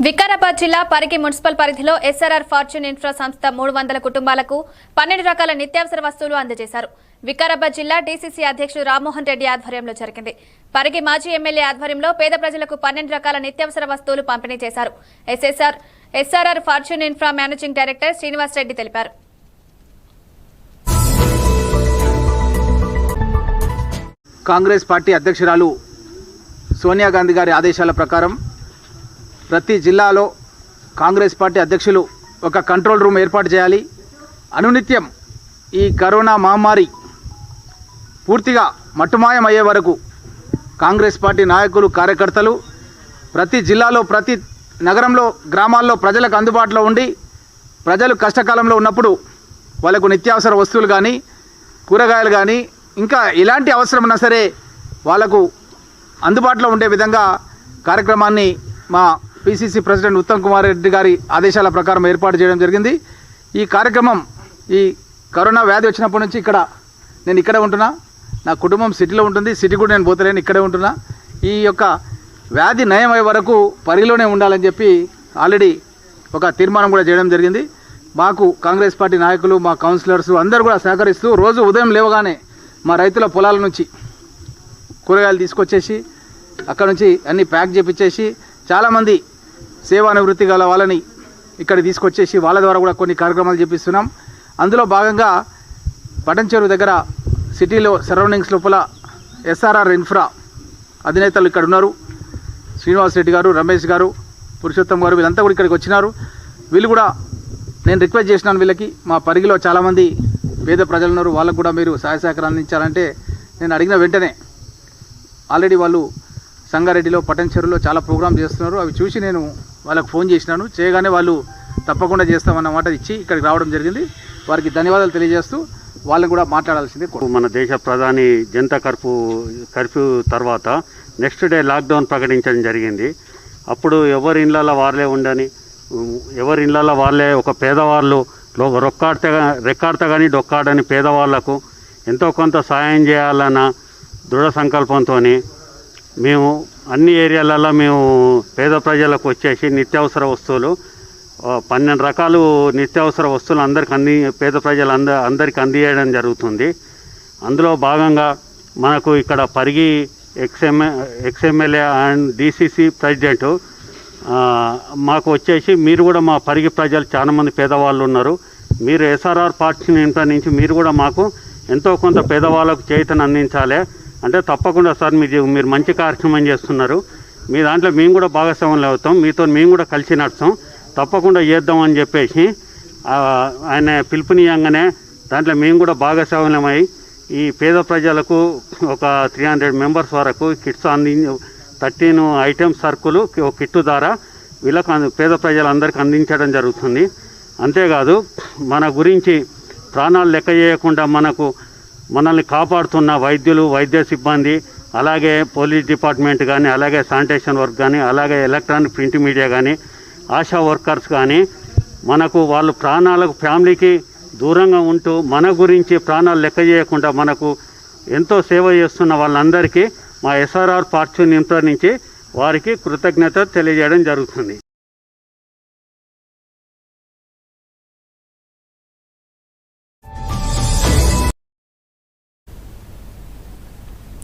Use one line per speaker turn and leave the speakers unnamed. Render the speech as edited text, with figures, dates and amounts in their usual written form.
వికారాబాద్ జిల్లా పరిగి మున్సిపల్ పరిధిలో SRR fortune infra సంస్థ 300 కుటుంబాలకు 12 రకాల నిత్యావసర వస్తువులు అందజేశారు. వికారాబాద్ జిల్లా డీసీసీ అధ్యక్షుడు రామ్మోహన్ రెడ్డి ఆధ్వర్యంలో జరిగింది. పరిగి మాజీ ఎమ్మెల్యే ఆధ్వర్యంలో పేద ప్రజలకు 12 రకాల నిత్యావసర వస్తువులు పంపిణీ చేశారు. SRR fortune infra managing director Srinivas Reddy తెలిపారు.
కాంగ్రెస్ పార్టీ అధ్యక్షురాలు సోనియా గాంధీ గారి ఆదేశాల ప్రకారం ప్రతి జిల్లాలో కాంగ్రెస్ పార్టీ అధ్యక్షులు ఒక కంట్రోల్ రూమ్ ఏర్పాటు చేయాలి. అనునిత్యం ఈ కరోనా మహమ్మారి పూర్తిగా మట్టుమాయమయ్యే వరకు కాంగ్రెస్ పార్టీ నాయకులు, కార్యకర్తలు ప్రతి జిల్లాలో, ప్రతి నగరంలో, గ్రామాల్లో ప్రజలకు అందుబాటులో ఉండి ప్రజలు కష్టకాలంలో ఉన్నప్పుడు వాళ్ళకు నిత్యావసర వస్తువులు కానీ, కూరగాయలు కానీ, ఇంకా ఎలాంటి అవసరం ఉన్నా సరే వాళ్ళకు అందుబాటులో ఉండే విధంగా కార్యక్రమాన్ని మా పిసిసి ప్రెసిడెంట్ ఉత్తమ్ కుమార్ రెడ్డి గారి ఆదేశాల ప్రకారం ఏర్పాటు చేయడం జరిగింది. ఈ కార్యక్రమం ఈ కరోనా వ్యాధి వచ్చినప్పటి నుంచి నేను ఇక్కడే ఉంటున్నా. నా కుటుంబం సిటీలో ఉంటుంది. సిటీ కూడా నేను పోతలేను, ఇక్కడే ఉంటున్నా. ఈ యొక్క వ్యాధి నయమయ్యే వరకు పరిగిలోనే ఉండాలని చెప్పి ఆల్రెడీ ఒక తీర్మానం కూడా చేయడం జరిగింది. మాకు కాంగ్రెస్ పార్టీ నాయకులు, మా కౌన్సిలర్స్ అందరూ కూడా సహకరిస్తూ రోజు ఉదయం లేవగానే మా రైతుల పొలాల నుంచి కూరగాయలు తీసుకొచ్చేసి అక్కడ నుంచి అన్నీ ప్యాక్ చేపించేసి చాలామంది సేవానివృత్తి గల వాళ్ళని ఇక్కడ తీసుకొచ్చేసి వాళ్ళ ద్వారా కూడా కొన్ని కార్యక్రమాలు చేపిస్తున్నాం. అందులో భాగంగా పటంచెరు దగ్గర సిటీలో సరౌండింగ్స్ లోపల ఎస్ఆర్ఆర్ ఇన్ఫ్రా అధినేతలు ఇక్కడ ఉన్నారు. శ్రీనివాస్ రెడ్డి గారు, రమేష్ గారు, పురుషోత్తం గారు, వీళ్ళంతా కూడా ఇక్కడికి వచ్చినారు. వీళ్ళు కూడా నేను రిక్వెస్ట్ చేసినాను, వీళ్ళకి మా పరిగిలో చాలామంది పేద ప్రజలు ఉన్నారు, వాళ్ళకు కూడా మీరు సహాయ సహకారం అందించాలంటే నేను అడిగిన వెంటనే ఆల్రెడీ వాళ్ళు సంగారెడ్డిలో, పటంచెరులో చాలా ప్రోగ్రామ్ చేస్తున్నారు. అవి చూసి నేను వాళ్ళకు ఫోన్ చేసినాను. చేయగానే వాళ్ళు తప్పకుండా చేస్తామన్న మాట ఇచ్చి ఇక్కడికి రావడం జరిగింది. వారికి ధన్యవాదాలు తెలియజేస్తూ వాళ్ళని కూడా మాట్లాడాల్సిందే.
మన దేశ ప్రధాని జనతా కర్ఫ్యూ తర్వాత నెక్స్ట్ డే లాక్డౌన్ ప్రకటించడం జరిగింది. అప్పుడు ఎవరి ఇళ్ళల్లో వాళ్ళే ఉండని, ఎవరి ఇళ్ళల్లో వాళ్ళే ఒక పేదవాళ్ళు రెక్కాడితే కానీ డొక్కాడని పేదవాళ్లకు ఎంతో కొంత సాయం చేయాలన్న దృఢ సంకల్పంతో మేము అన్ని ఏరియాలలో మేము పేద ప్రజలకు వచ్చేసి నిత్యావసర వస్తువులు 12 రకాలు నిత్యావసర వస్తువులు పేద ప్రజలు అందరికీ అందించడం జరుగుతుంది. అందులో భాగంగా మనకు ఇక్కడ Parigi ex-MLA and DCC president మాకు వచ్చేసి మీరు కూడా మా పరిగి ప్రజలు చాలామంది పేదవాళ్ళు ఉన్నారు, మీరు ఎస్ఆర్ఆర్ పార్టీ నుంచి మీరు కూడా మాకు ఎంతో కొంత పేదవాళ్ళకు చేతను అందించాలి అంటే తప్పకుండా సార్ మీరు మంచి కార్యక్రమం చేస్తున్నారు, మీ దాంట్లో మేము కూడా భాగస్వాములు అవుతాం, మీతో మేము కూడా కలిసి నడుస్తాం, తప్పకుండా చేద్దామని చెప్పేసి ఆయన పిలుపునీయంగానే దాంట్లో మేము కూడా భాగస్వాములమై ఈ పేద ప్రజలకు ఒక 300 మెంబర్స్ వరకు కిట్స్ 13 ఐటమ్స్ సరుకులు ఒక కిట్టు ద్వారా వీళ్ళకు పేద ప్రజలందరికీ అందించడం జరుగుతుంది. అంతేకాదు మన గురించి ప్రాణాలు లెక్క చేయకుండా మనల్ని కాపాడుతున్న వైద్యులు, వైద్య సిబ్బంది, అలాగే పోలీస్ డిపార్ట్మెంట్ కానీ, అలాగే శానిటేషన్ వర్క్ కానీ, అలాగే ఎలక్ట్రానిక్ ప్రింట్ మీడియా కానీ, ఆశా వర్కర్స్ కానీ మనకు వాళ్ళు ఫ్యామిలీకి దూరంగా ఉంటూ మన గురించి ప్రాణాలు లెక్క చేయకుండా మనకు ఎంతో సేవ చేస్తున్న వాళ్ళందరికీ మా ఎస్ఆర్ఆర్ ఫార్చ్యూన్ ఇన్ఫ్రా నుంచి వారికి కృతజ్ఞత తెలియజేయడం జరుగుతుంది.